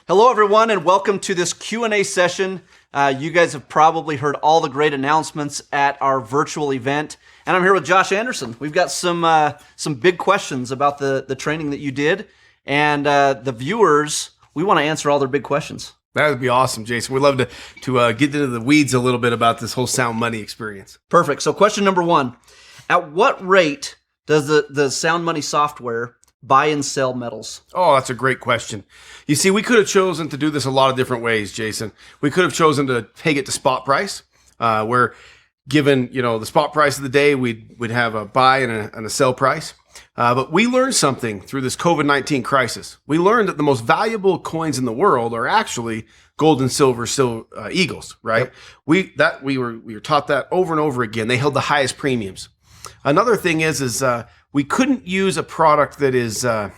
Hello, everyone, and welcome to this Q&A session. You guys have probably heard all the great announcements at our virtual event, and I'm here with Josh Anderson. We've got some big questions about the training that you did, and the viewers, we want to answer all their big questions. That would be awesome, Jason. We'd love to get into the weeds a little bit about this whole sound money experience. Perfect. So question number one, at what rate does the sound money software buy and sell metals? Oh, that's a great question. You see, we could have chosen to do this a lot of different ways, Jason. We could have chosen to peg it to spot price, where given the spot price of the day, we'd have a buy and a sell price. But we learned something through this COVID-19 crisis. We learned that the most valuable coins in the world are actually gold and silver eagles, right? Yep. We were taught that over and over again. They held the highest premiums. Another thing is we couldn't use a product that is in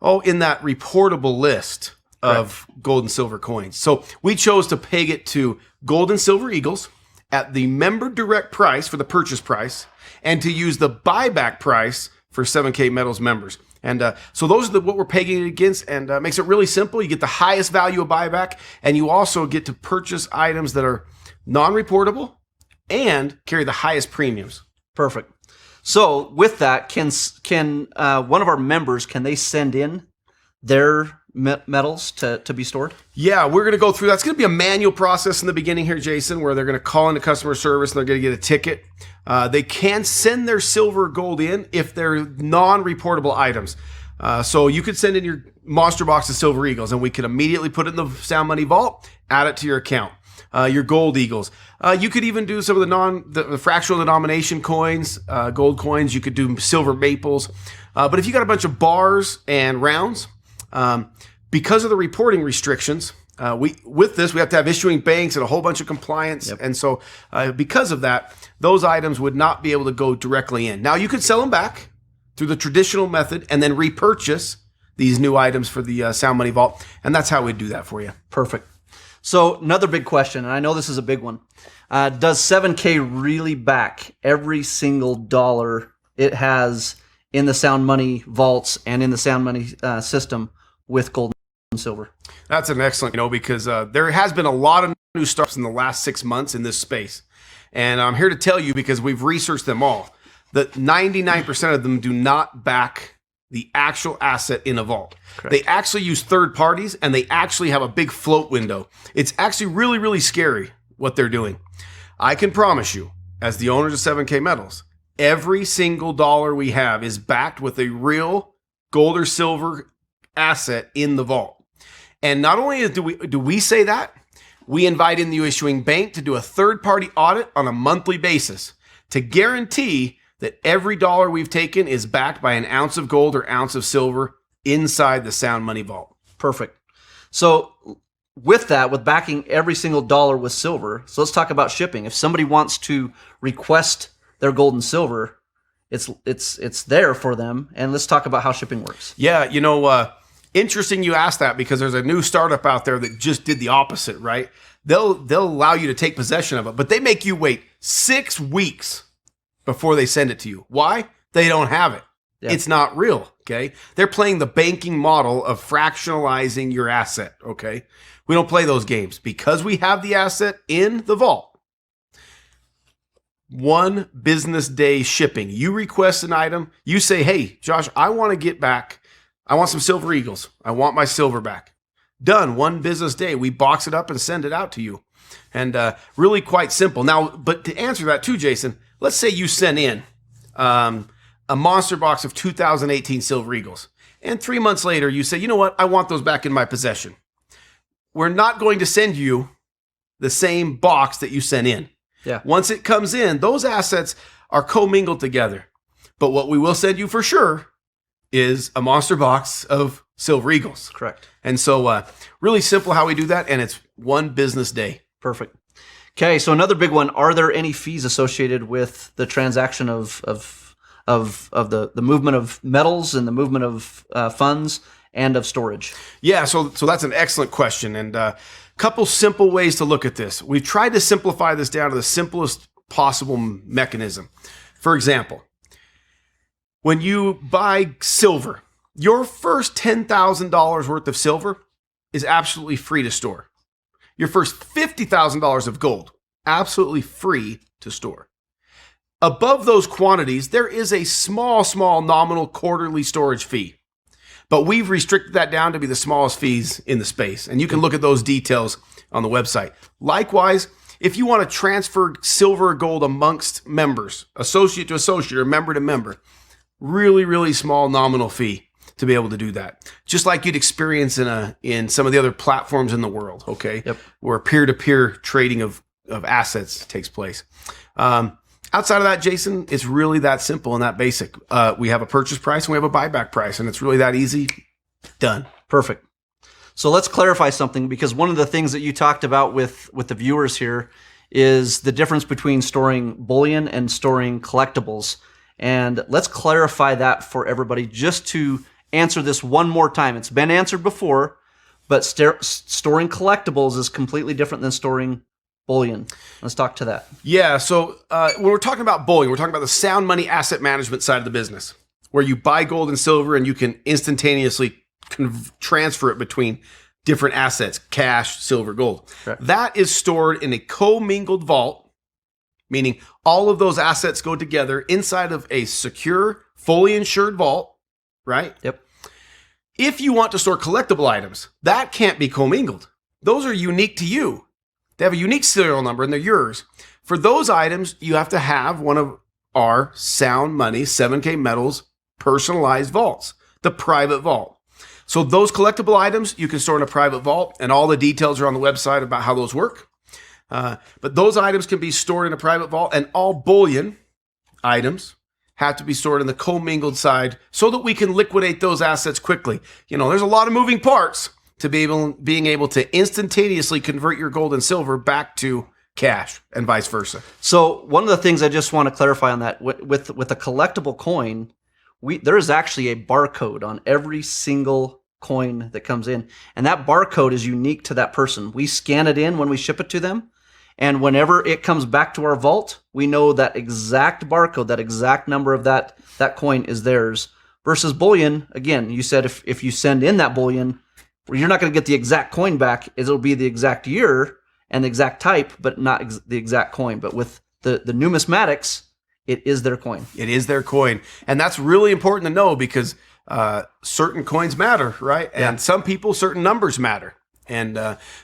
that reportable list of gold and silver coins. So we chose to peg it to gold and silver eagles at the member direct price for the purchase price, and to use the buyback price for 7K Metals members. And so those are what we're pegging it against, and makes it really simple. You get the highest value of buyback, and you also get to purchase items that are non-reportable and carry the highest premiums. Perfect. So with that, can one of our members, can they send in their metals to be stored? Yeah, we're going to go through that. It's going to be a manual process in the beginning here, Jason, where they're going to call into customer service and they're going to get a ticket. They can send their silver or gold in if they're non-reportable items. So you could send in your monster box of silver eagles, and we could immediately put it in the Sound Money Vault, add it to your account. Your gold eagles. You could even do some of the fractional denomination coins, gold coins. You could do silver maples. But if you got a bunch of bars and rounds, because of the reporting restrictions, we have to have issuing banks and a whole bunch of compliance. Yep. And so because of that, those items would not be able to go directly in. Now, you could sell them back through the traditional method and then repurchase these new items for the Sound Money Vault. And that's how we'd do that for you. Perfect. So another big question, and I know this is a big one. Does 7K really back every single dollar it has in the Sound Money vaults and in the Sound Money system with gold and silver? That's an excellent, because there has been a lot of new startups in the last 6 months in this space. And I'm here to tell you, because we've researched them all, that 99% of them do not back the actual asset in a vault. Correct. They actually use third parties, and they actually have a big float window. It's actually really, really scary what they're doing. I can promise you, as the owners of 7K Metals, every single dollar we have is backed with a real gold or silver asset in the vault. And not only do we say that, we invite in the issuing bank to do a third-party audit on a monthly basis to guarantee that every dollar we've taken is backed by an ounce of gold or ounce of silver inside the Sound Money Vault. Perfect. So with that, with backing every single dollar with silver, so let's talk about shipping. If somebody wants to request their gold and silver, it's there for them. And let's talk about how shipping works. Yeah, interesting you asked that, because there's a new startup out there that just did the opposite, right? They'll allow you to take possession of it, but they make you wait 6 weeks before they send it to you. Why? They don't have it. Yeah. It's not real, okay? They're playing the banking model of fractionalizing your asset, okay? We don't play those games. Because we have the asset in the vault, 1 business day shipping. You request an item. You say, hey, Josh, I want some silver eagles. I want my silver back. Done. 1 business day. We box it up and send it out to you. And really quite simple. Now, but to answer that too, Jason, let's say you sent in a monster box of 2018 silver eagles. And 3 months later, you say, you know what? I want those back in my possession. We're not going to send you the same box that you sent in. Yeah. Once it comes in, those assets are commingled together. But what we will send you for sure is a monster box of silver eagles. Correct. And so really simple how we do that, and it's 1 business day. Perfect. Okay, so another big one, are there any fees associated with the transaction of the movement of metals and the movement of funds and of storage? Yeah, so that's an excellent question, and a couple simple ways to look at this. We've tried to simplify this down to the simplest possible mechanism. For example, when you buy silver, Your first $10,000 worth of silver is absolutely free to store. Your first $50,000 of gold, absolutely free to store. Above those quantities, there is a small nominal quarterly storage fee. But we've restricted that down to be the smallest fees in the space. And you can look at those details on the website. Likewise, if you want to transfer silver or gold amongst members, associate to associate or member to member, really small nominal fee to be able to do that. Just like you'd experience in some of the other platforms in the world, okay? Yep. Where peer-to-peer trading of assets takes place. Outside of that, Jason, it's really that simple and that basic. We have a purchase price and we have a buyback price, and it's really that easy. Done. Perfect. So let's clarify something, because one of the things that you talked about with the viewers here is the difference between storing bullion and storing collectibles. And let's clarify that for everybody just to answer this one more time. It's been answered before, but storing collectibles is completely different than storing bullion. Let's talk to that. Yeah, so when we're talking about bullion, we're talking about the sound money asset management side of the business, where you buy gold and silver and you can instantaneously transfer it between different assets, cash, silver, gold. Right. That is stored in a commingled vault, meaning all of those assets go together inside of a secure, fully insured vault, right? Yep. If you want to store collectible items, that can't be commingled. Those are unique to you. They have a unique serial number and they're yours. For those items, you have to have one of our Sound Money 7K Metals personalized vaults, the private vault. So those collectible items you can store in a private vault, and all the details are on the website about how those work. But those items can be stored in a private vault, and all bullion items have to be stored in the commingled side so that we can liquidate those assets quickly. You know, there's a lot of moving parts to being able to instantaneously convert your gold and silver back to cash and vice versa. So one of the things I just want to clarify on that, with a collectible coin, there is actually a barcode on every single coin that comes in, and that barcode is unique to that person. We scan it in when we ship it to them, and whenever it comes back to our vault, we know that exact barcode, that exact number of that coin is theirs. Versus bullion, again, you said if you send in that bullion, you're not going to get the exact coin back. It'll be the exact year and the exact type, but not the exact coin. But with the numismatics, it is their coin. It is their coin. And that's really important to know, because certain coins matter, right? Yeah. And some people, certain numbers matter. And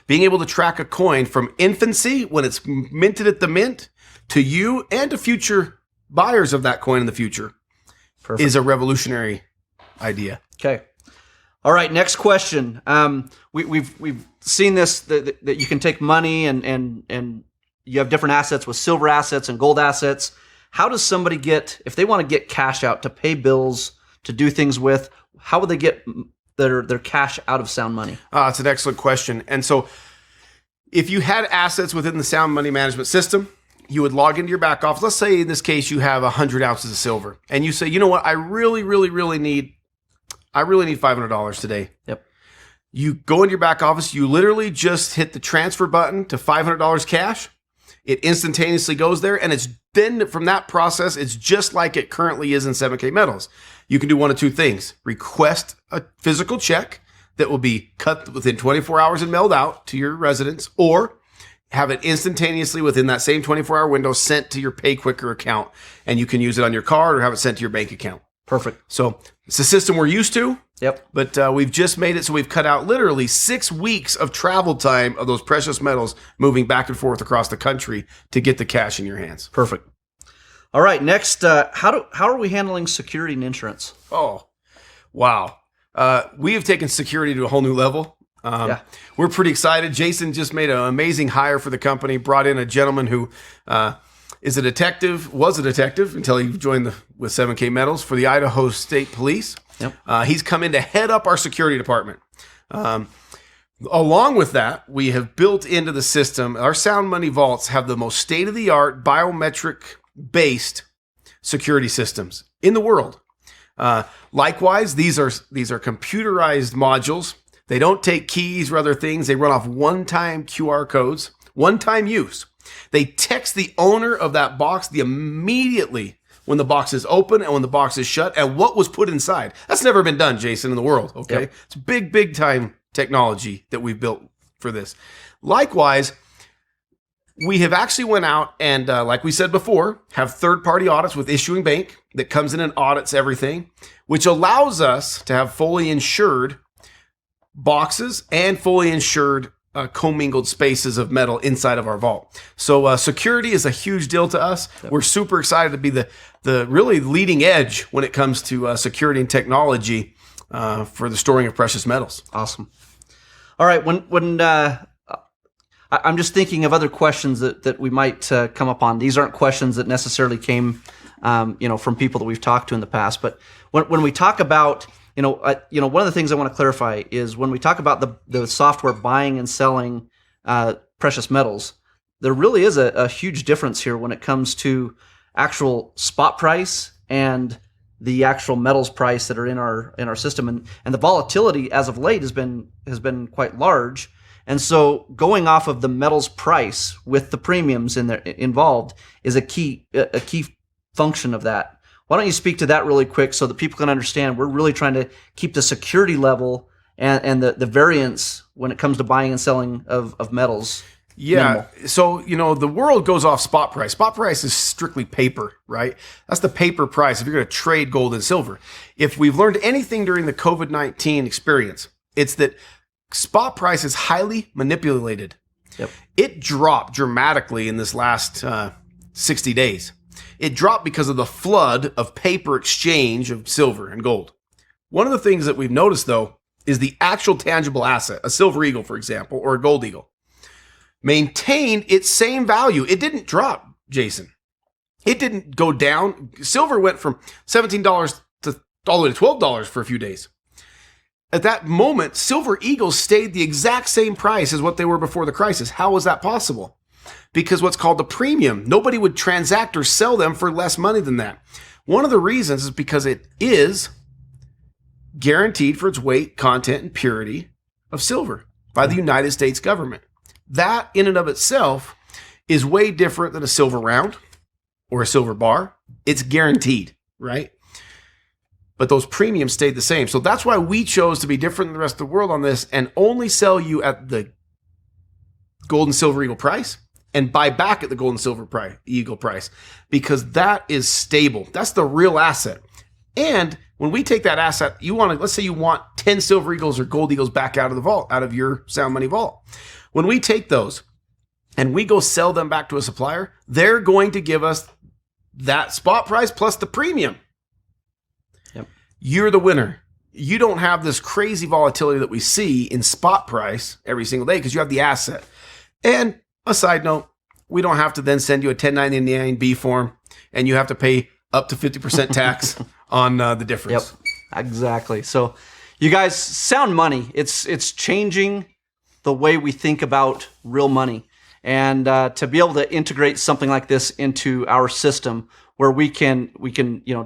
being able to track a coin from infancy, when it's minted at the mint, to you and to future buyers of that coin in the future, Perfect. Is a revolutionary idea. Okay. All right, next question. We've seen this, that you can take money and you have different assets with silver assets and gold assets. How does somebody get, if they want to get cash out to pay bills, to do things with, how would they get their cash out of Sound Money? It's an excellent question. And so if you had assets within the Sound Money management system, you would log into your back office. Let's say in this case, you have 100 ounces of silver, and you say, you know what, I really need $500 today. Yep. You go into your back office, you literally just hit the transfer button to $500 cash. It instantaneously goes there, and it's then from that process, it's just like it currently is in 7K Metals. You can do one of two things: request a physical check that will be cut within 24 hours and mailed out to your residence, or have it instantaneously within that same 24-hour window sent to your Pay Quicker account, and you can use it on your card or have it sent to your bank account. Perfect. So it's a system we're used to. Yep. But we've just made it so we've cut out literally 6 weeks of travel time of those precious metals moving back and forth across the country to get the cash in your hands. Perfect. All right. Next, how are we handling security and insurance? Oh, wow. We have taken security to a whole new level. Yeah. We're pretty excited. Jason just made an amazing hire for the company, brought in a gentleman who was a detective until he joined with 7K Metals for the Idaho State Police. Yep. He's come in to head up our security department. Along with that, we have built into the system, our Sound Money vaults have the most state-of-the-art biometric-based security systems in the world. Likewise, these are computerized modules. They don't take keys or other things. They run off one-time QR codes, one-time use. They text the owner of that box immediately when the box is open and when the box is shut and what was put inside. That's never been done, Jason, in the world, okay? Yep. It's big time technology that we've built for this. Likewise, we have actually went out and, like we said before, have third-party audits with Issuing Bank that comes in and audits everything, which allows us to have fully insured boxes and fully insured commingled spaces of metal inside of our vault. So security is a huge deal to us. Yep. We're super excited to be the really leading edge when it comes to security and technology for the storing of precious metals. Awesome. All right, when I'm just thinking of other questions that we might come upon. These aren't questions that necessarily came, from people that we've talked to in the past. But when we talk about, one of the things I want to clarify is when we talk about the software buying and selling precious metals, there really is a huge difference here when it comes to actual spot price and the actual metals price that are in our system, and the volatility as of late has been quite large. And so going off of the metals price with the premiums involved is a key function of that. Why don't you speak to that really quick so that people can understand we're really trying to keep the security level and the variance when it comes to buying and selling of metals. Yeah. Minimal. So, the world goes off spot price. Spot price is strictly paper, right? That's the paper price if you're going to trade gold and silver. If we've learned anything during the COVID-19 experience, it's that spot price is highly manipulated. Yep. It dropped dramatically in this last 60 days. It dropped because of the flood of paper exchange of silver and gold. One of the things that we've noticed, though, is the actual tangible asset, a silver eagle, for example, or a gold eagle, maintained its same value. It didn't drop, Jason. It didn't go down. Silver went from $17 to all the way to $12 for a few days. At that moment, silver eagles stayed the exact same price as what they were before the crisis. How was that possible? Because what's called the premium, nobody would transact or sell them for less money than that. One of the reasons is because it is guaranteed for its weight, content, and purity of silver by the United States government. That in and of itself is way different than a silver round or a silver bar. It's guaranteed, right? But those premiums stayed the same. So that's why we chose to be different than the rest of the world on this and only sell you at the gold and silver eagle price and buy back at the gold and silver eagle price, because that is stable. That's the real asset. And when we take that asset, let's say you want 10 silver eagles or gold eagles back out of the vault, out of your sound money vault. When we take those and we go sell them back to a supplier, they're going to give us that spot price plus the premium. Yep. You're the winner. You don't have this crazy volatility that we see in spot price every single day because you have the asset. And a side note, we don't have to then send you a 1099-B form and you have to pay up to 50% tax on the difference. Yep, exactly. So you guys, sound money, it's changing the way we think about real money. And to be able to integrate something like this into our system where we can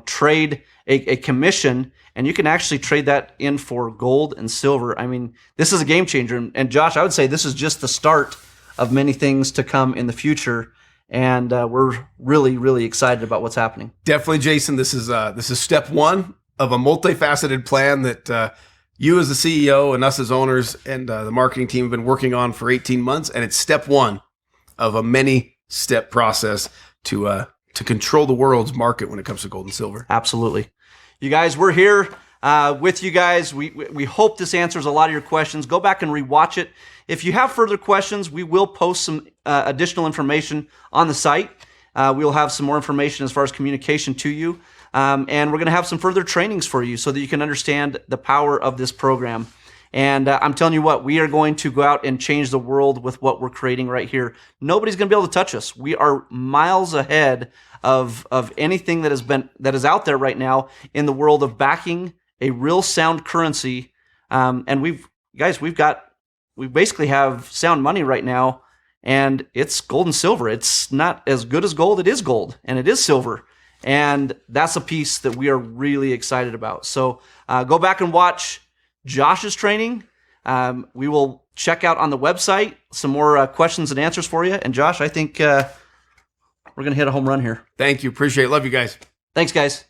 trade a commission, and you can actually trade that in for gold and silver. I mean, this is a game changer. And Josh, I would say this is just the start of many things to come in the future. And we're really, really excited about what's happening. Definitely, Jason. This is step one of a multifaceted plan that you as the CEO and us as owners and the marketing team have been working on for 18 months. And it's step one of a many-step process to control the world's market when it comes to gold and silver. Absolutely. You guys, we're here with you guys. We hope this answers a lot of your questions. Go back and rewatch it. If you have further questions, we will post some additional information on the site. We'll have some more information as far as communication to you. And we're going to have some further trainings for you so that you can understand the power of this program. And I'm telling you what, we are going to go out and change the world with what we're creating right here. Nobody's going to be able to touch us. We are miles ahead of anything that is out there right now in the world of backing a real sound currency. And we basically have sound money right now, and it's gold and silver. It's not as good as gold. It is gold, and it is silver. And that's a piece that we are really excited about. So go back and watch Josh's training. We will check out on the website some more questions and answers for you. And Josh, I think we're going to hit a home run here. Thank you. Appreciate it. Love you guys. Thanks, guys.